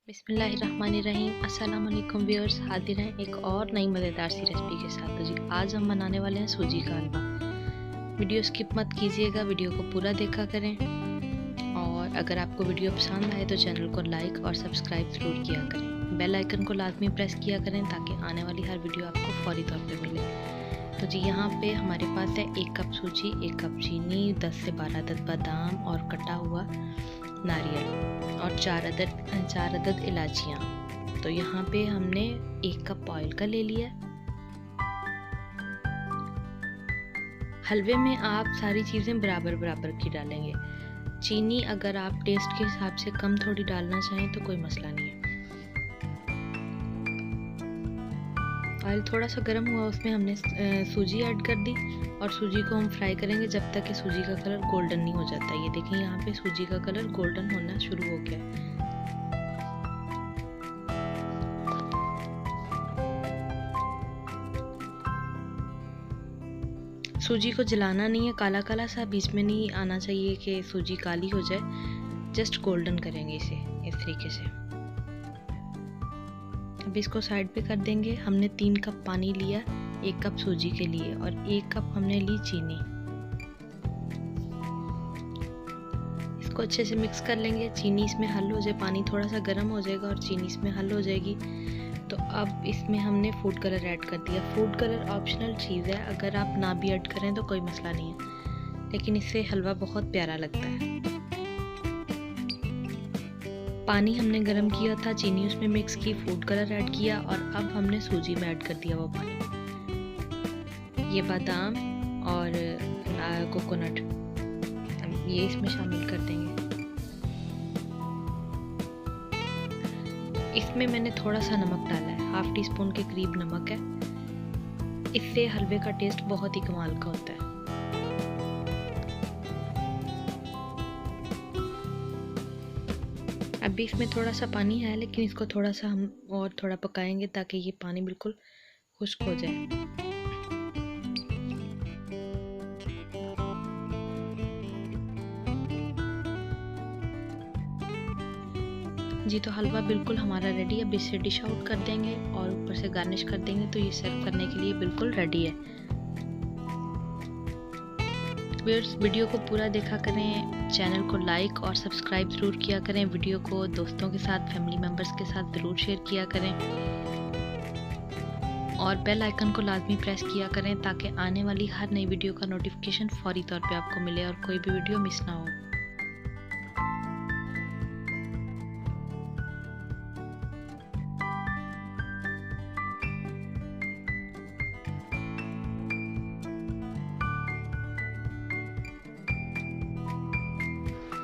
बिस्मिल्लाहिर्रहमानिर्रहीम। अस्सलाम वालेकुम व्यूअर्स, हाजिर हैं एक और नई मज़ेदार सी रेसिपी के साथ। तो जी आज हम बनाने वाले हैं सूजी का हलवा। वीडियो स्किप मत कीजिएगा, वीडियो को पूरा देखा करें। और अगर आपको वीडियो पसंद आए तो चैनल को लाइक और सब्सक्राइब ज़रूर किया करें। बेल आइकन को लाजमी प्रेस किया करें ताकि आने वाली हर वीडियो आपको फौरी तौर पर मिले। तो जी यहाँ पे हमारे पास है 1 कप सूजी, 1 कप चीनी, 10 से 12 अदद बादाम और कटा हुआ नारियल और 4 अदद इलायचियाँ। तो यहाँ पे हमने 1 कप ऑयल का ले लिया। हलवे में आप सारी चीज़ें बराबर बराबर की डालेंगे। चीनी अगर आप टेस्ट के हिसाब से कम थोड़ी डालना चाहें तो कोई मसला नहीं है। ऑयल थोड़ा सा गर्म हुआ, उसमें हमने सूजी ऐड कर दी और सूजी को हम फ्राई करेंगे जब तक कि सूजी का कलर गोल्डन नहीं हो जाता। ये देखें यहाँ पे सूजी का कलर गोल्डन होना शुरू हो गया है। सूजी को जलाना नहीं है, काला काला सा बीच में नहीं आना चाहिए कि सूजी काली हो जाए। जस्ट गोल्डन करेंगे इसे इस तरीके से। अब इसको साइड पे कर देंगे। हमने 3 कप पानी लिया 1 कप सूजी के लिए और 1 कप हमने ली चीनी। इसको अच्छे से मिक्स कर लेंगे। चीनी इसमें हल हो जाए, पानी थोड़ा सा गर्म हो जाएगा और चीनी इसमें हल हो जाएगी। तो अब इसमें हमने फूड कलर ऐड कर दिया। फूड कलर ऑप्शनल चीज़ है, अगर आप ना भी ऐड करें तो कोई मसला नहीं है, लेकिन इससे हलवा बहुत प्यारा लगता है। पानी हमने गर्म किया था, चीनी उसमें मिक्स की, फूड कलर ऐड किया और अब हमने सूजी में ऐड कर दिया वो पानी। ये बादाम और कोकोनट ये इसमें शामिल कर देंगे। इसमें मैंने थोड़ा सा नमक डाला है, ½ टी स्पून के करीब नमक है। इससे हलवे का टेस्ट बहुत ही कमाल का होता है। अभी इसमें थोड़ा सा पानी है, लेकिन इसको थोड़ा सा हम और थोड़ा पकाएंगे ताकि ये पानी बिल्कुल खुश्क हो जाए। जी तो हलवा बिल्कुल हमारा रेडी है। अब इसे डिश आउट कर देंगे और ऊपर से गार्निश कर देंगे तो ये सर्व करने के लिए बिल्कुल रेडी है। व्यूअर्स, वीडियो को पूरा देखा करें, चैनल को लाइक और सब्सक्राइब ज़रूर किया करें। वीडियो को दोस्तों के साथ, फैमिली मेम्बर्स के साथ ज़रूर शेयर किया करें और बेल आइकन को लाजमी प्रेस किया करें ताकि आने वाली हर नई वीडियो का नोटिफिकेशन फौरी तौर पे आपको मिले और कोई भी वीडियो मिस ना हो।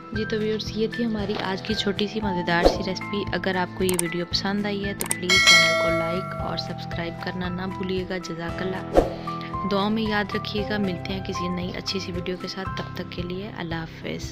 जी तो व्यूअर्स, ये थी हमारी आज की छोटी सी मज़ेदार सी रेसिपी। अगर आपको ये वीडियो पसंद आई है तो प्लीज़ चैनल को लाइक और सब्सक्राइब करना ना भूलिएगा। जज़ाकल्लाह। दुआ में याद रखिएगा। मिलते हैं किसी नई अच्छी सी वीडियो के साथ, तब तक के लिए अल्लाह हाफ़िज़।